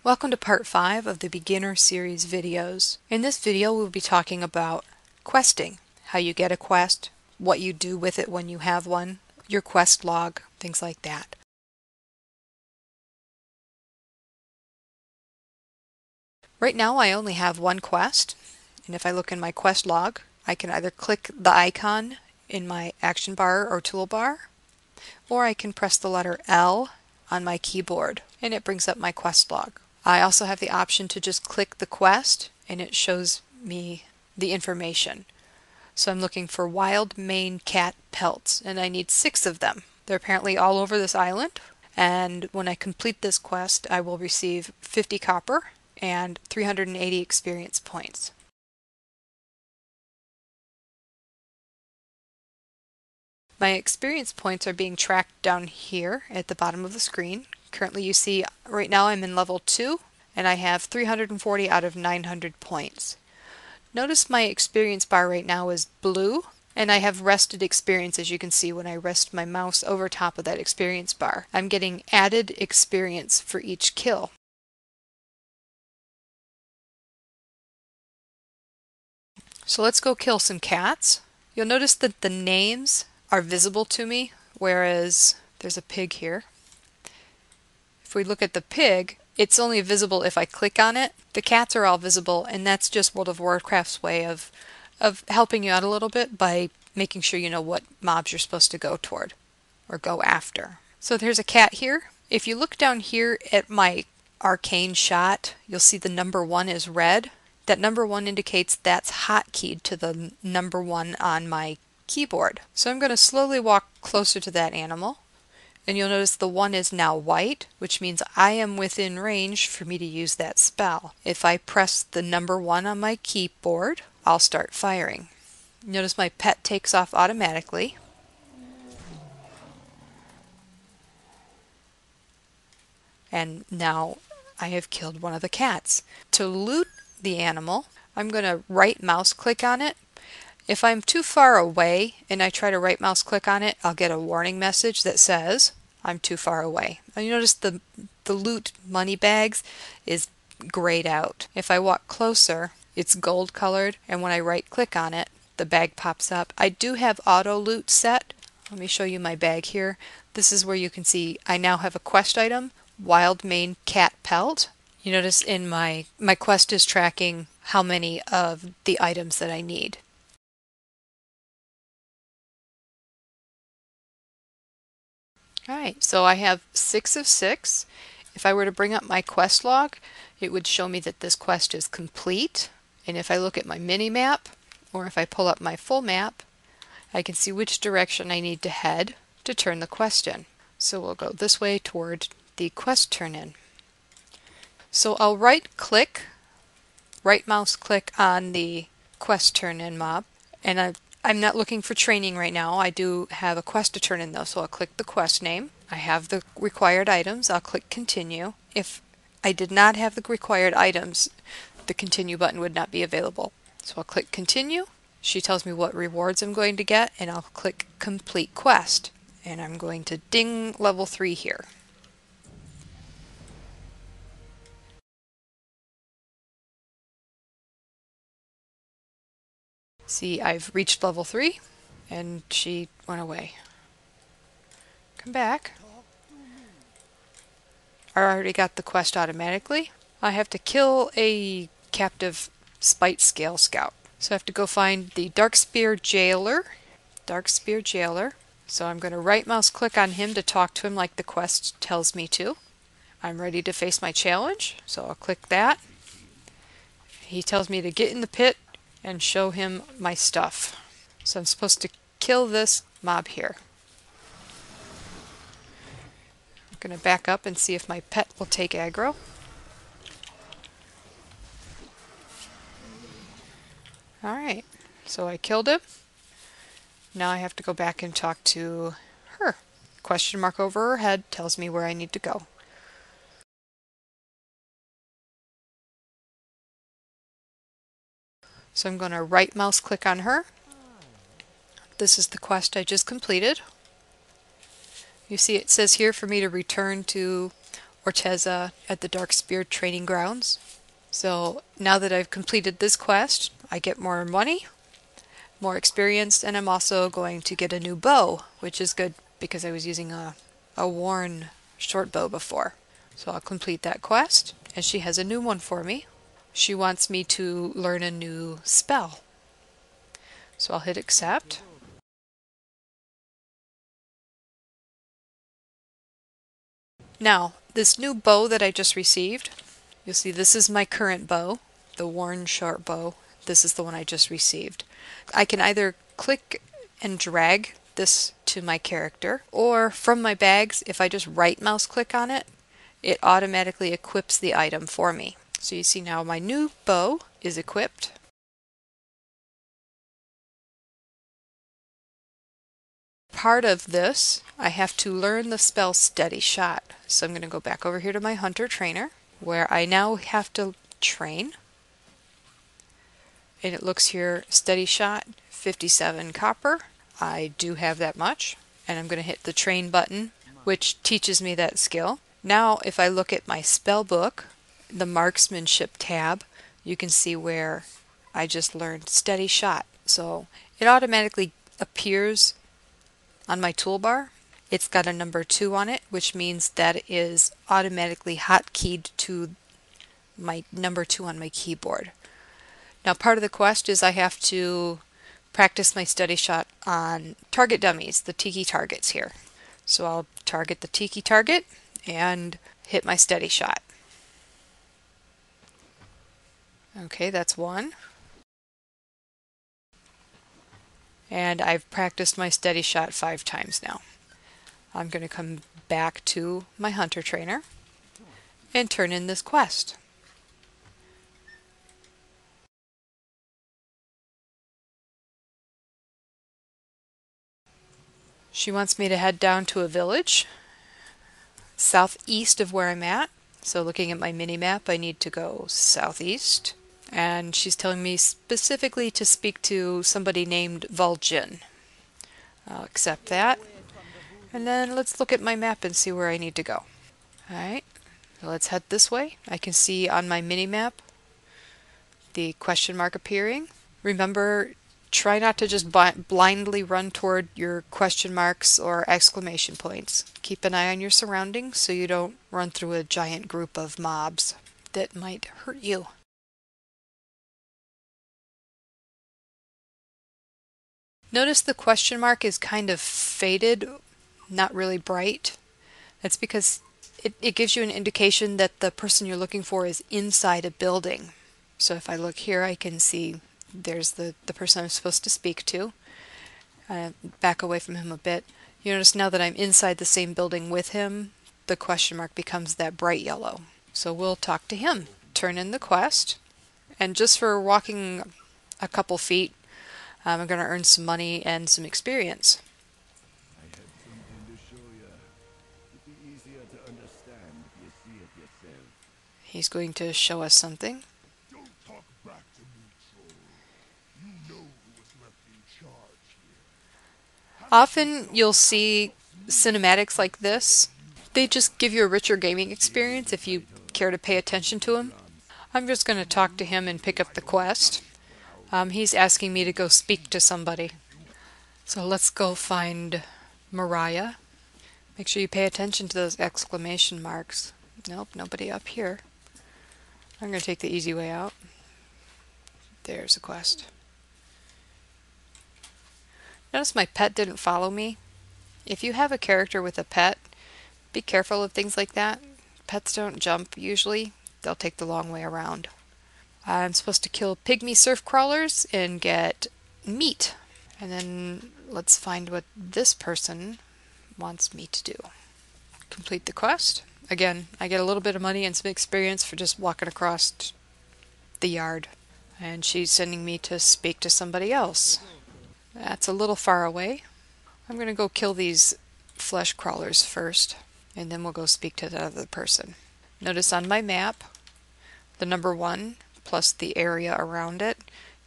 Welcome to part 5 of the beginner series videos. In this video we'll be talking about questing, how you get a quest, what you do with it when you have one, your quest log, things like that. Right now I only have one quest, and if I look in my quest log I can either click the icon in my action bar or toolbar, or I can press the letter L on my keyboard and it brings up my quest log. I also have the option to just click the quest and it shows me the information. So I'm looking for wild Maine cat pelts and I need 6 of them. They're apparently all over this island, and when I complete this quest I will receive 50 copper and 380 experience points. My experience points are being tracked down here at the bottom of the screen. Currently you see right now I'm in level 2 and I have 340 out of 900 points. Notice my experience bar right now is blue and I have rested experience, as you can see when I rest my mouse over top of that experience bar. I'm getting added experience for each kill. So let's go kill some cats. You'll notice that the names are visible to me, whereas there's a pig here. If we look at the pig, it's only visible if I click on it. The cats are all visible, and that's just World of Warcraft's way of helping you out a little bit by making sure you know what mobs you're supposed to go toward or go after. So there's a cat here. If you look down here at my arcane shot, you'll see the number 1 is red. That number 1 indicates that's hotkeyed to the number 1 on my keyboard. So I'm going to slowly walk closer to that animal. And you'll notice the 1 is now white, which means I am within range for me to use that spell. If I press the number 1 on my keyboard, I'll start firing. Notice my pet takes off automatically. And now I have killed one of the cats. To loot the animal, I'm going to right mouse click on it. If I'm too far away and I try to right mouse click on it, I'll get a warning message that says I'm too far away. And you notice the loot money bags is grayed out. If I walk closer, it's gold colored, and when I right click on it, the bag pops up. I do have auto loot set. Let me show you my bag here. This is where you can see I now have a quest item, wild Maine cat pelt. You notice in my quest is tracking how many of the items that I need. Alright, so I have 6 of 6. If I were to bring up my quest log, it would show me that this quest is complete. And if I look at my mini map, or if I pull up my full map, I can see which direction I need to head to turn the quest in. So we'll go this way toward the quest turn in. So I'll right mouse click on the quest turn in mob, and I'm not looking for training right now. I do have a quest to turn in though, so I'll click the quest name. I have the required items. I'll click continue. If I did not have the required items, the continue button would not be available. So I'll click continue. She tells me what rewards I'm going to get, and I'll click complete quest. And I'm going to ding level 3 here. See, I've reached level 3 and she went away. Come back. I already got the quest automatically. I have to kill a captive spite scale scout. So I have to go find the Darkspear Jailer. So I'm going to right mouse click on him to talk to him like the quest tells me to. I'm ready to face my challenge, so I'll click that. He tells me to get in the pit and show him my stuff. So I'm supposed to kill this mob here. I'm going to back up and see if my pet will take aggro. Alright, so I killed him. Now I have to go back and talk to her. Question mark over her head tells me where I need to go. So I'm going to right mouse click on her. This is the quest I just completed. You see it says here for me to return to Orteza at the Darkspear training grounds. So now that I've completed this quest, I get more money, more experience, and I'm also going to get a new bow, which is good because I was using a worn short bow before. So I'll complete that quest, and she has a new one for me. She wants me to learn a new spell. So I'll hit accept. Now, this new bow that I just received, you'll see this is my current bow, the worn short bow. This is the one I just received. I can either click and drag this to my character, or from my bags, if I just right mouse click on it, it automatically equips the item for me. So you see now my new bow is equipped. Part of this, I have to learn the spell Steady Shot. So I'm going to go back over here to my Hunter Trainer, where I now have to train. And it looks here, Steady Shot, 57 copper. I do have that much. And I'm going to hit the train button, which teaches me that skill. Now, if I look at my spell book, the Marksmanship tab, you can see where I just learned Steady Shot. So it automatically appears on my toolbar. It's got a number 2 on it, which means that it is automatically hotkeyed to my number 2 on my keyboard. Now, part of the quest is I have to practice my Steady Shot on target dummies, the tiki targets here. So I'll target the tiki target and hit my Steady Shot. Okay, that's one. And I've practiced my Steady Shot 5 times now. I'm going to come back to my Hunter Trainer and turn in this quest. She wants me to head down to a village southeast of where I'm at. So looking at my mini-map, I need to go southeast. And she's telling me specifically to speak to somebody named Vol'jin. I'll accept that. And then let's look at my map and see where I need to go. Alright, so let's head this way. I can see on my mini-map the question mark appearing. Remember, try not to just blindly run toward your question marks or exclamation points. Keep an eye on your surroundings so you don't run through a giant group of mobs that might hurt you. Notice the question mark is kind of faded, not really bright. That's because it gives you an indication that the person you're looking for is inside a building. So if I look here, I can see there's the person I'm supposed to speak to. Back away from him a bit. You notice now that I'm inside the same building with him, the question mark becomes that bright yellow. So we'll talk to him. Turn in the quest. And just for walking a couple feet, I'm going to earn some money and some experience. I have something to show you. It'd be easier to understand if you see it yourself. He's going to show us something. Don't talk back to me, troll. You know who was left in charge here. Often you'll see cinematics like this. They just give you a richer gaming experience if you care to pay attention to them. I'm just going to talk to him and pick up the quest. He's asking me to go speak to somebody. So let's go find Mariah. Make sure you pay attention to those exclamation marks. Nope, nobody up here. I'm going to take the easy way out. There's the quest. Notice my pet didn't follow me. If you have a character with a pet, be careful of things like that. Pets don't jump usually. They'll take the long way around. I'm supposed to kill pygmy surf crawlers and get meat. And then let's find what this person wants me to do. Complete the quest. Again, I get a little bit of money and some experience for just walking across the yard. And she's sending me to speak to somebody else. That's a little far away. I'm going to go kill these flesh crawlers first, and then we'll go speak to the other person. Notice on my map, the number 1 plus the area around it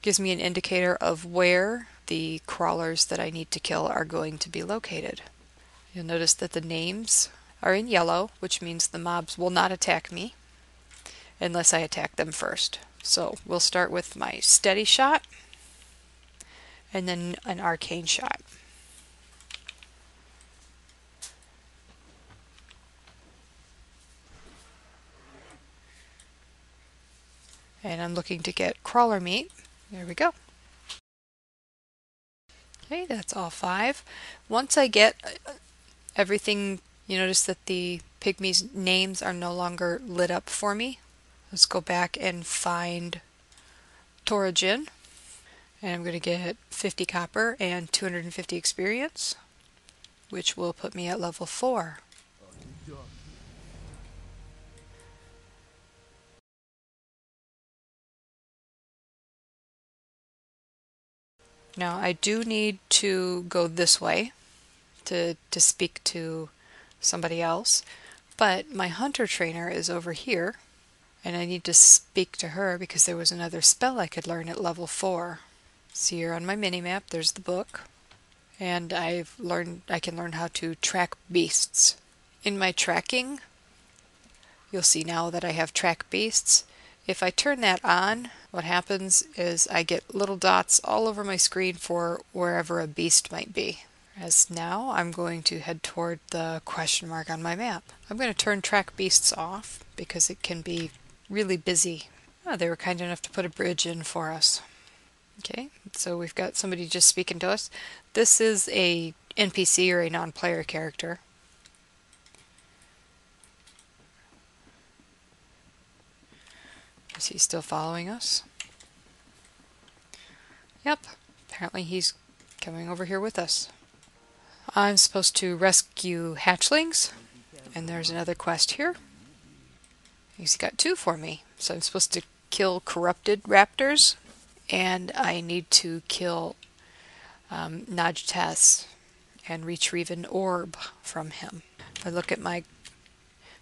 gives me an indicator of where the crawlers that I need to kill are going to be located. You'll notice that the names are in yellow, which means the mobs will not attack me unless I attack them first. So we'll start with my steady shot and then an arcane shot. And I'm looking to get crawler meat. There we go. Okay, that's all 5. Once I get everything, you notice that the pygmies' names are no longer lit up for me. Let's go back and find Torajin. And I'm going to get 50 copper and 250 experience, which will put me at level 4. Now I do need to go this way to speak to somebody else, but my hunter trainer is over here, and I need to speak to her because there was another spell I could learn at level 4. See here on my minimap, there's the book, and I can learn how to track beasts. In my tracking, you'll see now that I have track beasts. If I turn that on, what happens is I get little dots all over my screen for wherever a beast might be. As now, I'm going to head toward the question mark on my map. I'm going to turn track beasts off because it can be really busy. Oh, they were kind enough to put a bridge in for us. Okay, so we've got somebody just speaking to us. This is a NPC or a non-player character. Is he still following us? Yep, apparently he's coming over here with us. I'm supposed to rescue hatchlings, and there's another quest here. He's got 2 for me. So I'm supposed to kill corrupted raptors, and I need to kill Najtas and retrieve an orb from him. If I look at my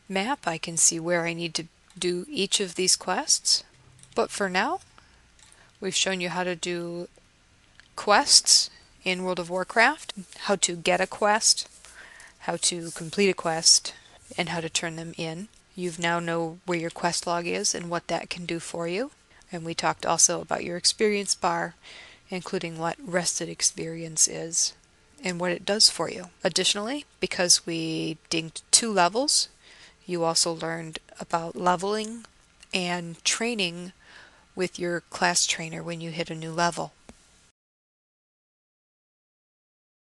map, I can see where I need to do each of these quests. But for now, we've shown you how to do quests in World of Warcraft, how to get a quest, how to complete a quest, and how to turn them in. You now know where your quest log is and what that can do for you. And we talked also about your experience bar, including what rested experience is and what it does for you. Additionally, because we dinged 2 levels, you also learned about leveling and training with your class trainer when you hit a new level.